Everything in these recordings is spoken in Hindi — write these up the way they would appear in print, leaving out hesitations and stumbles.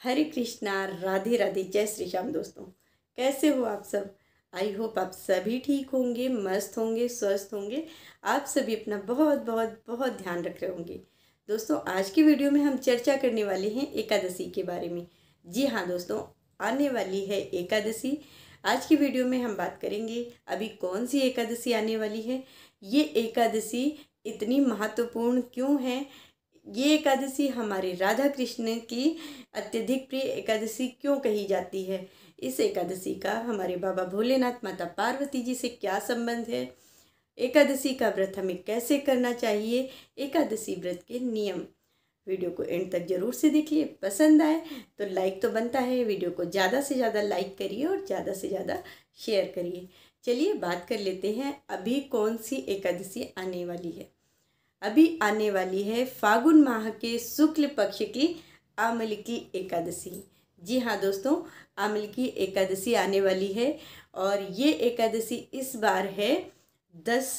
हरे कृष्णा, राधे राधे, जय श्री श्याम। दोस्तों, कैसे हो आप सब? आई होप आप सभी ठीक होंगे, मस्त होंगे, स्वस्थ होंगे। आप सभी अपना बहुत बहुत बहुत ध्यान रख रहे होंगे। दोस्तों, आज की वीडियो में हम चर्चा करने वाले हैं एकादशी के बारे में। जी हाँ दोस्तों, आने वाली है एकादशी। आज की वीडियो में हम बात करेंगे अभी कौन सी एकादशी आने वाली है, ये एकादशी इतनी महत्वपूर्ण क्यों है, ये एकादशी हमारे राधा कृष्ण की अत्यधिक प्रिय एकादशी क्यों कही जाती है, इस एकादशी का हमारे बाबा भोलेनाथ, माता पार्वती जी से क्या संबंध है, एकादशी का व्रत हमें कैसे करना चाहिए, एकादशी व्रत के नियम। वीडियो को एंड तक जरूर से देखिए। पसंद आए तो लाइक तो बनता है, वीडियो को ज़्यादा से ज़्यादा लाइक करिए और ज़्यादा से ज़्यादा शेयर करिए। चलिए बात कर लेते हैं अभी कौन सी एकादशी आने वाली है। अभी आने वाली है फागुन माह के शुक्ल पक्ष की आमल की एकादशी। जी हाँ दोस्तों, आमल की एकादशी आने वाली है और ये एकादशी इस बार है 10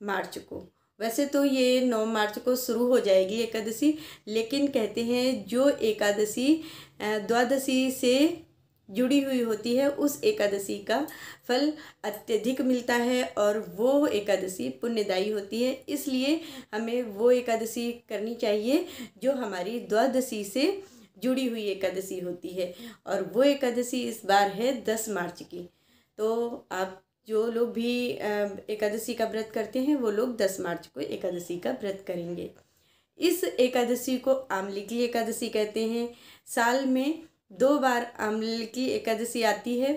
मार्च को। वैसे तो ये 9 मार्च को शुरू हो जाएगी एकादशी, लेकिन कहते हैं जो एकादशी द्वादशी से जुड़ी हुई होती है उस एकादशी का फल अत्यधिक मिलता है और वो एकादशी पुण्यदायी होती है। इसलिए हमें वो एकादशी करनी चाहिए जो हमारी द्वादशी से जुड़ी हुई एकादशी होती है, और वो एकादशी इस बार है 10 मार्च की। तो आप जो लोग भी एकादशी का व्रत करते हैं वो लोग 10 मार्च को एकादशी का व्रत करेंगे। इस एकादशी को आमली की एकादशी कहते हैं। साल में 2 बार आंवले की एकादशी आती है,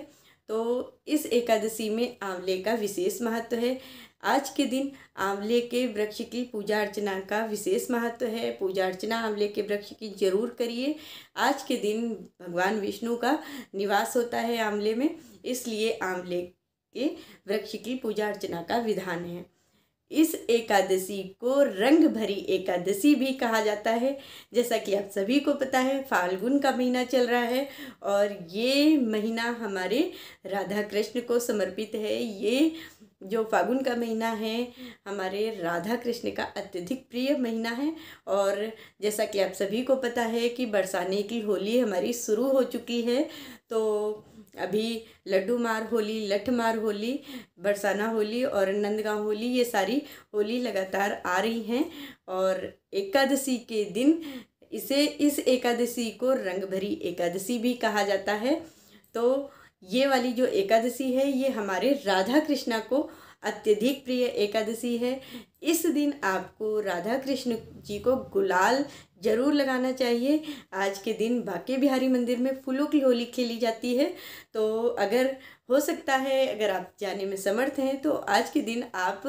तो इस एकादशी में आंवले का विशेष महत्व है। आज के दिन आंवले के वृक्ष की पूजा अर्चना का विशेष महत्व है। पूजा अर्चना आंवले के वृक्ष की जरूर करिए। आज के दिन भगवान विष्णु का निवास होता है आंवले में, इसलिए आंवले के वृक्ष की पूजा अर्चना का विधान है। इस एकादशी को रंग भरी एकादशी भी कहा जाता है। जैसा कि आप सभी को पता है, फाल्गुन का महीना चल रहा है और ये महीना हमारे राधा कृष्ण को समर्पित है। ये जो फागुन का महीना है हमारे राधा कृष्ण का अत्यधिक प्रिय महीना है। और जैसा कि आप सभी को पता है कि बरसाने की होली हमारी शुरू हो चुकी है। तो अभी लड्डू मार होली, लठ मार होली, बरसाना होली और नंदगांव होली, ये सारी होली लगातार आ रही हैं। और एकादशी के दिन इस एकादशी को रंग भरी एकादशी भी कहा जाता है। तो ये वाली जो एकादशी है ये हमारे राधा कृष्णा को अत्यधिक प्रिय एकादशी है। इस दिन आपको राधा कृष्ण जी को गुलाल जरूर लगाना चाहिए। आज के दिन बांके बिहारी मंदिर में फूलों की होली खेली जाती है, तो अगर हो सकता है, अगर आप जाने में समर्थ हैं तो आज के दिन आप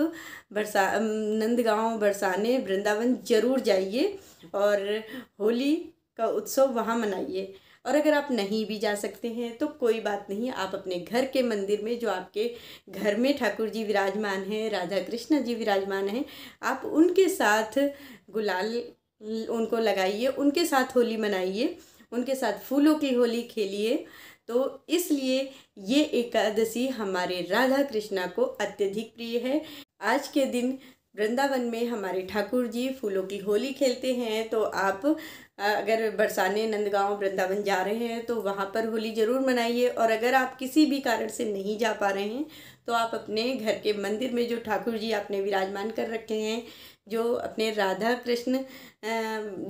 नंदगांव, बरसाने, वृंदावन जरूर जाइए और होली का उत्सव वहाँ मनाइए। और अगर आप नहीं भी जा सकते हैं तो कोई बात नहीं, आप अपने घर के मंदिर में, जो आपके घर में ठाकुर जी विराजमान हैं, राधा कृष्ण जी विराजमान हैं, आप उनके साथ गुलाल उनको लगाइए, उनके साथ होली मनाइए, उनके साथ फूलों की होली खेलिए। तो इसलिए ये एकादशी हमारे राधा कृष्णा को अत्यधिक प्रिय है। आज के दिन वृंदावन में हमारे ठाकुर जी फूलों की होली खेलते हैं, तो आप अगर बरसाने, नंदगांव, वृंदावन जा रहे हैं तो वहाँ पर होली ज़रूर मनाइए। और अगर आप किसी भी कारण से नहीं जा पा रहे हैं तो आप अपने घर के मंदिर में जो ठाकुर जी आपने विराजमान कर रखे हैं, जो अपने राधा कृष्ण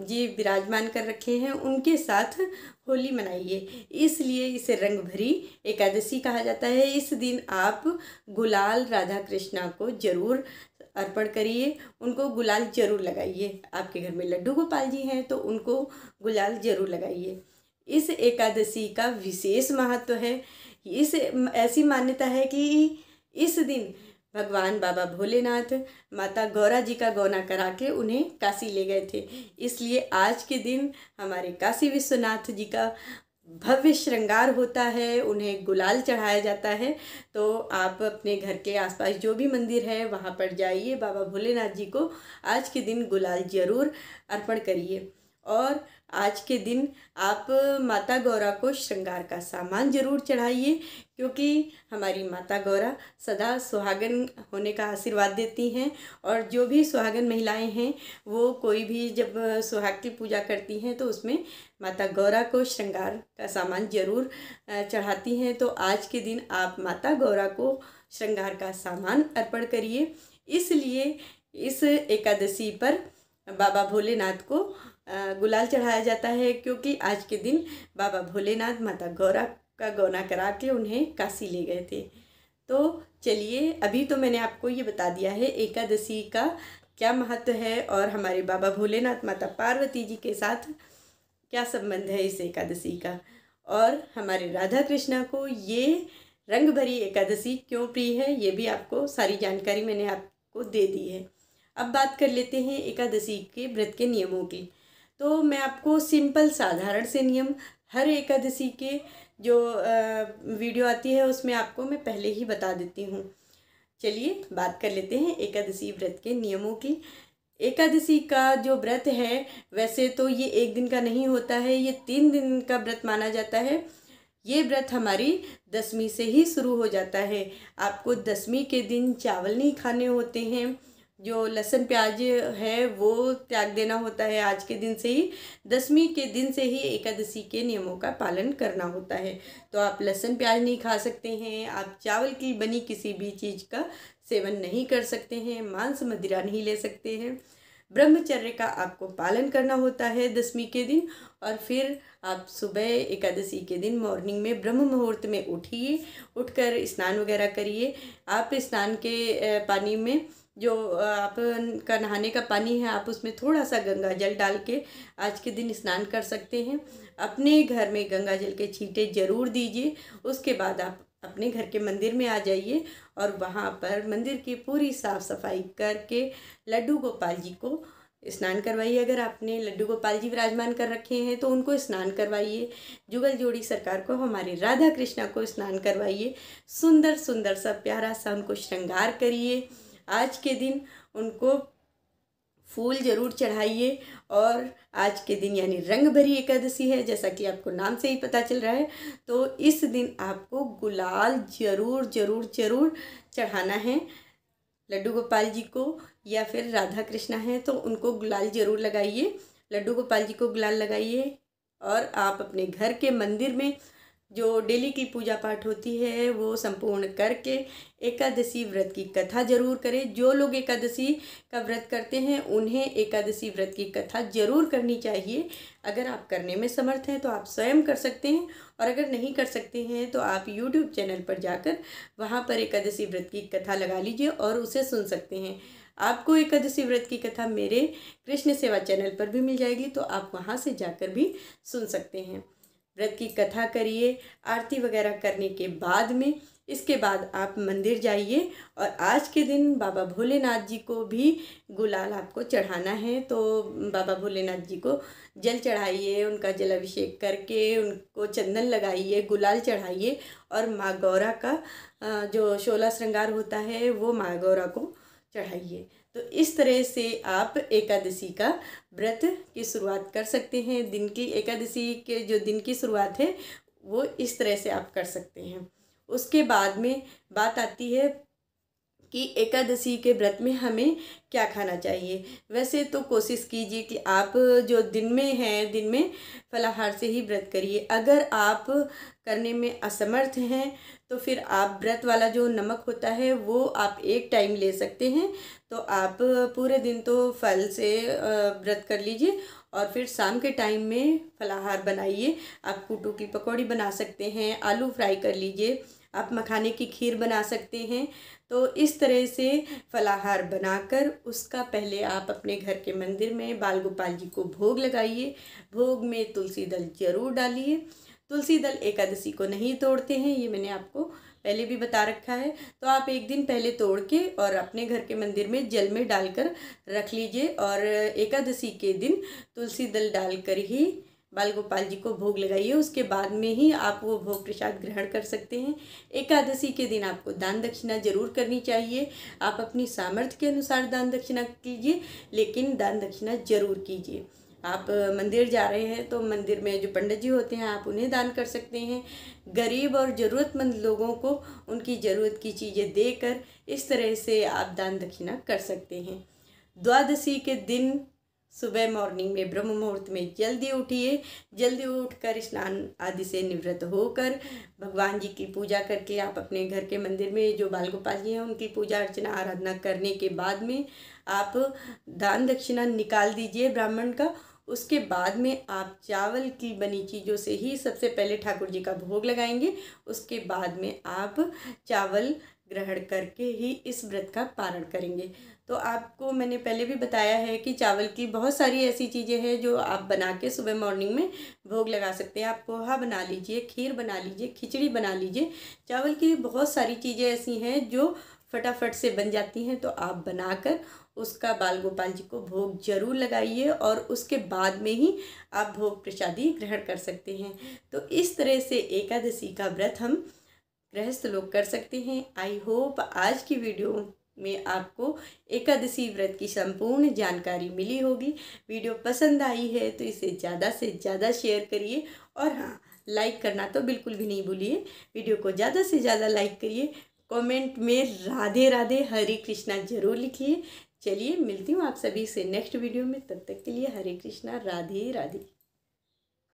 जी विराजमान कर रखे हैं, उनके साथ होली मनाइए। इसलिए इसे रंग भरी एकादशी कहा जाता है। इस दिन आप गुलाल राधा कृष्णा को जरूर अर्पण करिए, उनको गुलाल जरूर लगाइए। आपके घर में लड्डू गोपाल जी हैं तो उनको गुलाल जरूर लगाइए। इस एकादशी का विशेष महत्व है। ऐसी मान्यता है कि इस दिन भगवान बाबा भोलेनाथ माता गौरा जी का गौना करा के उन्हें काशी ले गए थे। इसलिए आज के दिन हमारे काशी विश्वनाथ जी का भव्य श्रृंगार होता है, उन्हें गुलाल चढ़ाया जाता है। तो आप अपने घर के आसपास जो भी मंदिर है वहाँ पर जाइए, बाबा भोलेनाथ जी को आज के दिन गुलाल जरूर अर्पण करिए। और आज के दिन आप माता गौरा को श्रृंगार का सामान जरूर चढ़ाइए, क्योंकि हमारी माता गौरा सदा सुहागन होने का आशीर्वाद देती हैं। और जो भी सुहागन महिलाएं हैं वो कोई भी जब सुहाग की पूजा करती हैं तो उसमें माता गौरा को श्रृंगार का सामान जरूर चढ़ाती हैं। तो आज के दिन आप माता गौरा को श्रृंगार का सामान अर्पण करिए। इसलिए इस एकादशी पर बाबा भोलेनाथ को गुलाल चढ़ाया जाता है, क्योंकि आज के दिन बाबा भोलेनाथ माता गौरा का गौना करा के उन्हें काशी ले गए थे। तो चलिए, अभी तो मैंने आपको ये बता दिया है एकादशी का क्या महत्व है और हमारे बाबा भोलेनाथ माता पार्वती जी के साथ क्या संबंध है इस एकादशी का, और हमारे राधा कृष्णा को ये रंग भरी एकादशी क्यों प्रिय है, ये भी आपको सारी जानकारी मैंने आपको दे दी है। अब बात कर लेते हैं एकादशी के व्रत के नियमों की। तो मैं आपको सिंपल साधारण से नियम हर एकादशी के जो वीडियो आती है उसमें आपको मैं पहले ही बता देती हूँ। चलिए बात कर लेते हैं एकादशी व्रत के नियमों की। एकादशी का जो व्रत है वैसे तो ये एक दिन का नहीं होता है, ये 3 दिन का व्रत माना जाता है। ये व्रत हमारी दशमी से ही शुरू हो जाता है। आपको दशमी के दिन चावल नहीं खाने होते हैं, जो लहसुन प्याज है वो त्याग देना होता है। आज के दिन से ही, दशमी के दिन से ही एकादशी के नियमों का पालन करना होता है। तो आप लहसुन प्याज नहीं खा सकते हैं, आप चावल की बनी किसी भी चीज़ का सेवन नहीं कर सकते हैं, मांस मदिरा नहीं ले सकते हैं। ब्रह्मचर्य का आपको पालन करना होता है दशमी के दिन। और फिर आप सुबह एकादशी के दिन मॉर्निंग में ब्रह्म मुहूर्त में उठिए, उठकर स्नान वगैरह करिए। आप स्नान के पानी में जो आपका नहाने का पानी है आप उसमें थोड़ा सा गंगा जल डाल के आज के दिन स्नान कर सकते हैं। अपने घर में गंगा जल के छींटे ज़रूर दीजिए। उसके बाद आप अपने घर के मंदिर में आ जाइए और वहाँ पर मंदिर की पूरी साफ़ सफाई करके लड्डू गोपाल जी को स्नान करवाइए। अगर आपने लड्डू गोपाल जी विराजमान कर रखे हैं तो उनको स्नान करवाइए। जुगल जोड़ी सरकार को, हमारे राधा कृष्णा को स्नान करवाइए। सुंदर सुंदर सा प्यारा सा उनको श्रृंगार करिए। आज के दिन उनको फूल जरूर चढ़ाइए। और आज के दिन यानी रंग भरी एकादशी है, जैसा कि आपको नाम से ही पता चल रहा है, तो इस दिन आपको गुलाल जरूर जरूर जरूर चढ़ाना है। लड्डू गोपाल जी को या फिर राधा कृष्णा हैं तो उनको गुलाल जरूर लगाइए। लड्डू गोपाल जी को गुलाल लगाइए। और आप अपने घर के मंदिर में जो डेली की पूजा पाठ होती है वो संपूर्ण करके एकादशी व्रत की कथा जरूर करें। जो लोग एकादशी का व्रत करते हैं उन्हें एकादशी व्रत की कथा जरूर करनी चाहिए। अगर आप करने में समर्थ हैं तो आप स्वयं कर सकते हैं, और अगर नहीं कर सकते हैं तो आप YouTube चैनल पर जाकर वहाँ पर एकादशी व्रत की कथा लगा लीजिए और उसे सुन सकते हैं। आपको एकादशी व्रत की कथा मेरे कृष्ण सेवा चैनल पर भी मिल जाएगी, तो आप वहाँ से जाकर भी सुन सकते हैं। व्रत की कथा करिए। आरती वगैरह करने के बाद में इसके बाद आप मंदिर जाइए और आज के दिन बाबा भोलेनाथ जी को भी गुलाल आपको चढ़ाना है। तो बाबा भोलेनाथ जी को जल चढ़ाइए, उनका जल अभिषेक करके उनको चंदन लगाइए, गुलाल चढ़ाइए और माँ गौरा का जो 16 श्रृंगार होता है वो माँ गौरा को चढ़ाइए। तो इस तरह से आप एकादशी का व्रत की शुरुआत कर सकते हैं। दिन की एकादशी के जो दिन की शुरुआत है वो इस तरह से आप कर सकते हैं। उसके बाद में बात आती है कि एकादशी के व्रत में हमें क्या खाना चाहिए। वैसे तो कोशिश कीजिए कि आप जो दिन में हैं दिन में फलाहार से ही व्रत करिए। अगर आप करने में असमर्थ हैं तो फिर आप व्रत वाला जो नमक होता है वो आप एक टाइम ले सकते हैं। तो आप पूरे दिन तो फल से व्रत कर लीजिए और फिर शाम के टाइम में फलाहार बनाइए। आप कूटू की पकौड़ी बना सकते हैं, आलू फ्राई कर लीजिए, आप मखाने की खीर बना सकते हैं। तो इस तरह से फलाहार बनाकर उसका पहले आप अपने घर के मंदिर में बाल गोपाल जी को भोग लगाइए। भोग में तुलसी दल जरूर डालिए। तुलसी दल एकादशी को नहीं तोड़ते हैं, ये मैंने आपको पहले भी बता रखा है। तो आप एक दिन पहले तोड़ के और अपने घर के मंदिर में जल में डालकर रख लीजिए और एकादशी के दिन तुलसी दल डालकर ही बाल गोपाल जी को भोग लगाइए। उसके बाद में ही आप वो भोग प्रसाद ग्रहण कर सकते हैं। एकादशी के दिन आपको दान दक्षिणा जरूर करनी चाहिए। आप अपनी सामर्थ्य के अनुसार दान दक्षिणा कीजिए, लेकिन दान दक्षिणा जरूर कीजिए। आप मंदिर जा रहे हैं तो मंदिर में जो पंडित जी होते हैं आप उन्हें दान कर सकते हैं। गरीब और ज़रूरतमंद लोगों को उनकी ज़रूरत की चीज़ें देकर इस तरह से आप दान दक्षिणा कर सकते हैं। द्वादशी के दिन सुबह मॉर्निंग में ब्रह्म मुहूर्त में जल्दी उठिए। जल्दी उठकर स्नान आदि से निवृत्त होकर भगवान जी की पूजा करके आप अपने घर के मंदिर में जो बाल गोपाल जी हैं उनकी पूजा अर्चना आराधना करने के बाद में आप दान दक्षिणा निकाल दीजिए ब्राह्मण का। उसके बाद में आप चावल की बनी चीज़ों से ही सबसे पहले ठाकुर जी का भोग लगाएंगे। उसके बाद में आप चावल ग्रहण करके ही इस व्रत का पारण करेंगे। तो आपको मैंने पहले भी बताया है कि चावल की बहुत सारी ऐसी चीज़ें हैं जो आप बना के सुबह मॉर्निंग में भोग लगा सकते हैं। आप पोहा बना लीजिए, खीर बना लीजिए, खिचड़ी बना लीजिए। चावल की बहुत सारी चीज़ें ऐसी हैं जो फटाफट से बन जाती हैं, तो आप बनाकर उसका बाल गोपाल जी को भोग जरूर लगाइए और उसके बाद में ही आप भोग प्रसादी ग्रहण कर सकते हैं। तो इस तरह से एकादशी का व्रत हम गृहस्थ लोग कर सकते हैं। आई होप आज की वीडियो में आपको एकादशी व्रत की संपूर्ण जानकारी मिली होगी। वीडियो पसंद आई है तो इसे ज़्यादा से ज़्यादा शेयर करिए और हाँ, लाइक करना तो बिल्कुल भी नहीं भूलिए। वीडियो को ज़्यादा से ज़्यादा लाइक करिए। कमेंट में राधे राधे हरे कृष्णा जरूर लिखिए। चलिए मिलती हूँ आप सभी से नेक्स्ट वीडियो में। तब तक के लिए हरे कृष्णा, राधे राधे।